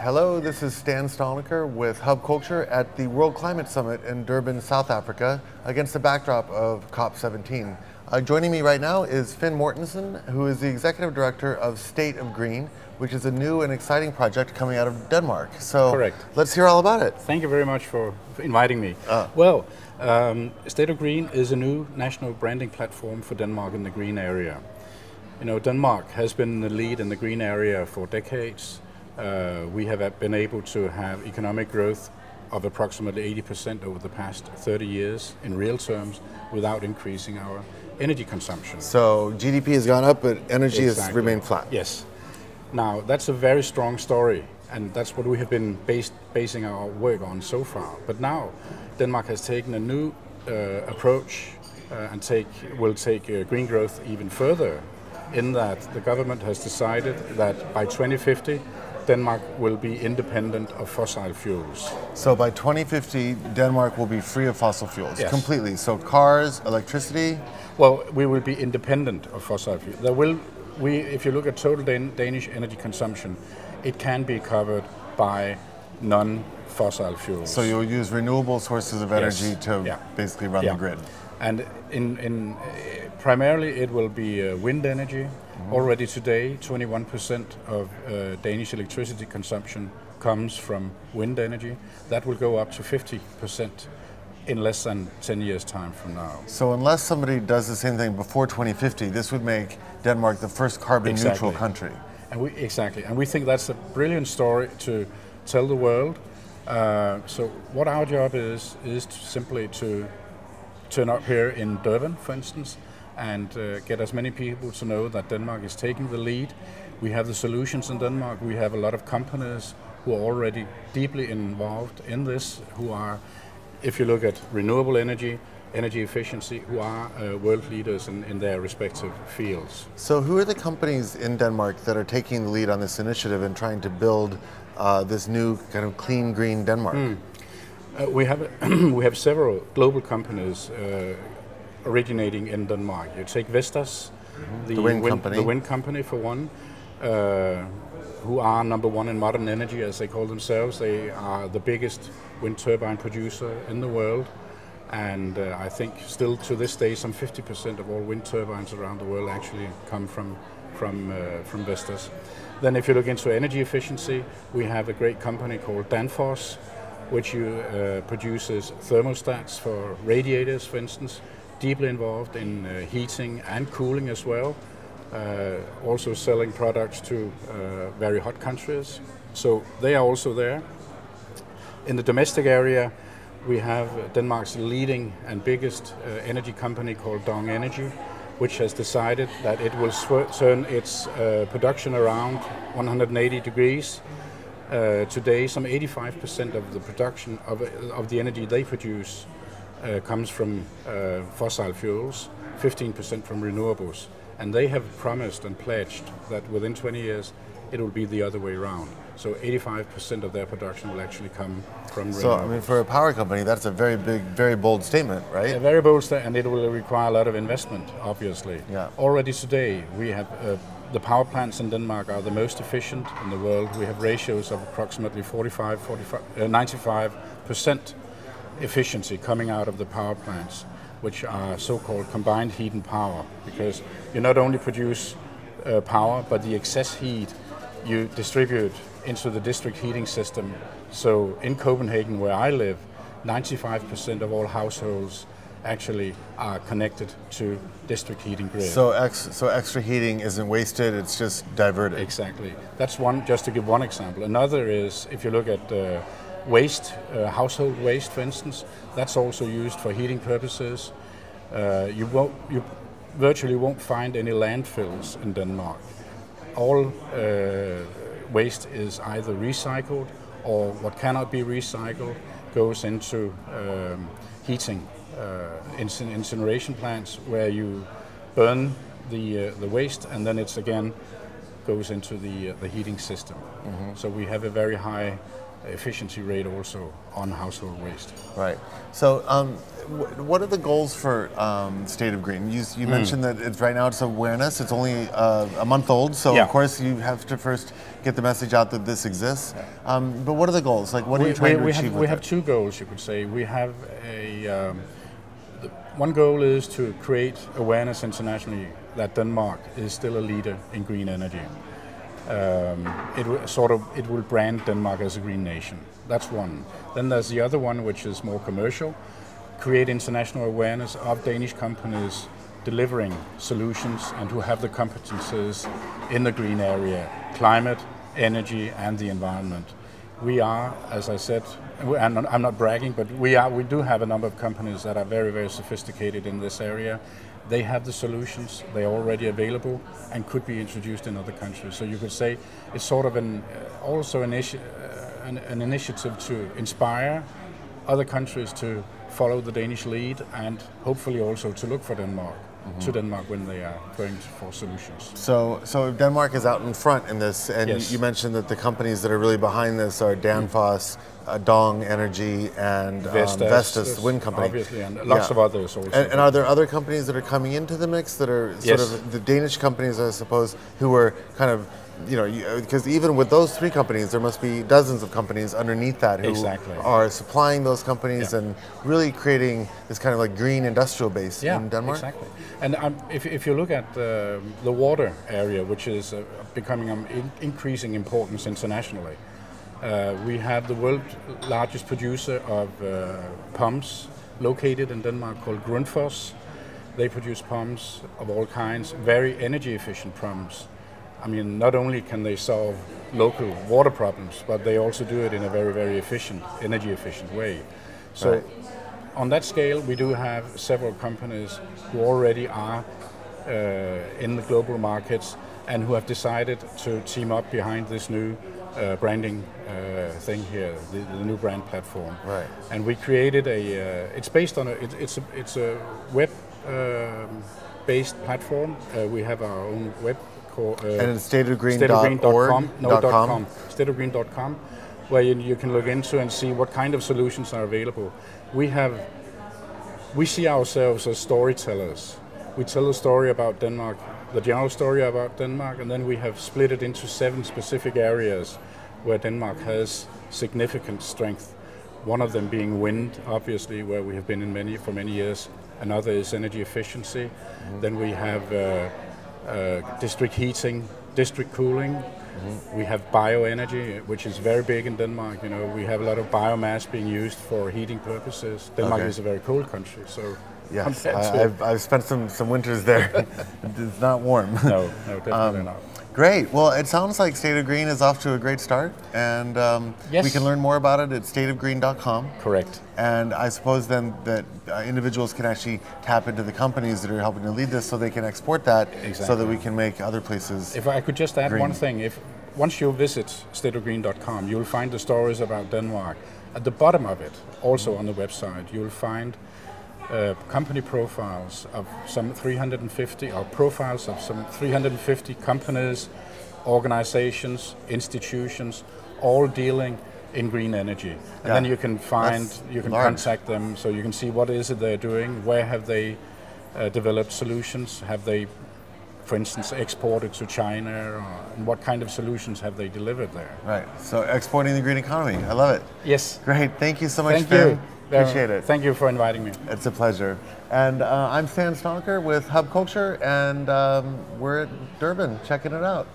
Hello, this is Stan Stalnaker with Hub Culture at the World Climate Summit in Durban, South Africa, against the backdrop of COP17. Joining me right now is Finn Mortensen, who is the Executive Director of State of Green, which is a new and exciting project coming out of Denmark. So correct. Let's hear all about it. Thank you very much for inviting me. State of Green is a new national branding platform for Denmark in the green area. You know, Denmark has been in the lead in the green area for decades. We have been able to have economic growth of approximately 80% over the past 30 years in real terms without increasing our energy consumption. So GDP has gone up, but energy has remained flat. Yes. Now, that's a very strong story, and that's what we have been basing our work on so far. But now, Denmark has taken a new approach and will take green growth even further, in that the government has decided that by 2050, Denmark will be independent of fossil fuels. So by 2050, Denmark will be free of fossil fuels, yes. Completely. So cars, electricity? Well, we will be independent of fossil fuels. If you look at total Danish energy consumption, it can be covered by non-fossil fuels. So you'll use renewable sources of energy to basically run the grid. And primarily it will be wind energy. Already today, 21% of Danish electricity consumption comes from wind energy. That will go up to 50% in less than 10 years' time from now. So unless somebody does the same thing before 2050, this would make Denmark the first carbon-neutral country. And we think that's a brilliant story to tell the world. So what our job is simply to turn up here in Durban, for instance, and get as many people to know that Denmark is taking the lead. We have the solutions in Denmark. We have a lot of companies who are already deeply involved in this, who are, if you look at renewable energy, energy efficiency, who are world leaders in their respective fields. So who are the companies in Denmark that are taking the lead on this initiative and trying to build this new kind of clean, green Denmark? We have several global companies originating in Denmark. You take Vestas, the wind company for one, who are number one in modern energy, as they call themselves. They are the biggest wind turbine producer in the world, and I think still to this day some 50% of all wind turbines around the world actually come from Vestas. Then if you look into energy efficiency, we have a great company called Danfoss, which produces thermostats for radiators, for instance, deeply involved in heating and cooling as well, also selling products to very hot countries. So they are also there. In the domestic area, we have Denmark's leading and biggest energy company called Dong Energy, which has decided that it will turn its production around 180 degrees. Today, some 85% of the production of the energy they produce comes from fossil fuels, 15% from renewables. And they have promised and pledged that within 20 years it will be the other way around. So 85% of their production will actually come from renewables. So, I mean, for a power company, that's a very big, very bold statement, right? A very bold statement, and it will require a lot of investment, obviously. Yeah. Already today, we have the power plants in Denmark are the most efficient in the world. We have ratios of approximately 95% efficiency coming out of the power plants, which are so-called combined heat and power, because you not only produce power, but the excess heat you distribute into the district heating system. So in Copenhagen, where I live, 95% of all households actually are connected to district heating grid. So extra heating isn't wasted, it's just diverted. Exactly. That's one, just to give one example. Another is, if you look at waste, household waste, for instance, that's also used for heating purposes. You virtually won't find any landfills in Denmark. All waste is either recycled, or what cannot be recycled goes into heating incineration plants, where you burn the waste, and then it's again goes into the heating system. So we have a very high efficiency rate also on household waste. Right. So, what are the goals for State of Green? You mentioned that it's right now it's awareness. It's only a month old, so Yeah. of course you have to first get the message out that this exists. But what are the goals? Like, what are you trying to achieve? We have two goals, you could say. We have one goal is to create awareness internationally that Denmark is still a leader in green energy. It will brand Denmark as a green nation. That's one. Then there's the other one, which is more commercial. Create international awareness of Danish companies delivering solutions and who have the competences in the green area, climate, energy, and the environment. We are, as I said, and I'm not bragging, but we do have a number of companies that are very, very sophisticated in this area. They have the solutions, they're already available and could be introduced in other countries. So you could say it's sort of an initiative to inspire other countries to follow the Danish lead and hopefully also to look for Denmark, to Denmark when they are going for solutions. So Denmark is out in front in this, and Yes. you mentioned that the companies that are really behind this are Danfoss, Dong Energy, and Vestas, the wind company. Obviously, and lots of others also. And are there other companies that are coming into the mix that are sort Yes. of the Danish companies, I suppose, who are kind of, because even with those three companies, there must be dozens of companies underneath that who Exactly. are supplying those companies and really creating this kind of like green industrial base in Denmark? Exactly. And if you look at the water area, which is becoming increasing importance internationally, we have the world's largest producer of pumps located in Denmark called Grundfos. They produce pumps of all kinds, very energy efficient pumps. I mean, not only can they solve local water problems, but they also do it in a very, very efficient, energy efficient way. So on that scale, we do have several companies who already are in the global markets and who have decided to team up behind this new branding thing here, the new brand platform. Right. And we created it's based on it's a web based platform. We have our own web called and it's stateofgreen.com. stateofgreen.org.com. Stateofgreen.com, where you can look into and see what kind of solutions are available. We see ourselves as storytellers. We tell a story about Denmark, the general story about Denmark, and then we have split it into 7 specific areas where Denmark has significant strength. One of them being wind, obviously, where we have been for many years. Another is energy efficiency. Then we have district heating, district cooling. We have bioenergy, which is very big in Denmark. We have a lot of biomass being used for heating purposes. Denmark is a very cold country, so yes, I've spent some winters there. It's not warm. No, definitely not. Great. Well, it sounds like State of Green is off to a great start, and we can learn more about it at stateofgreen.com. Correct. And I suppose then that individuals can actually tap into the companies that are helping to lead this, so they can export that, so that we can make other places. If I could just add green. one thing, once you visit stateofgreen.com, you'll find the stories about Denmark. At the bottom of it, also on the website, you'll find company profiles of some 350, or profiles of some 350 companies, organizations, institutions, all dealing in green energy. And then you can contact them, so you can see what is it they're doing, where have they developed solutions, have they, for instance, exported to China, and what kind of solutions have they delivered there. Right, so exporting the green economy, I love it. Yes. Great, thank you so much, Thank Finn. you. Appreciate it. Thank you for inviting me. It's a pleasure. And I'm Stalnaker with Hub Culture, and we're at Durban checking it out.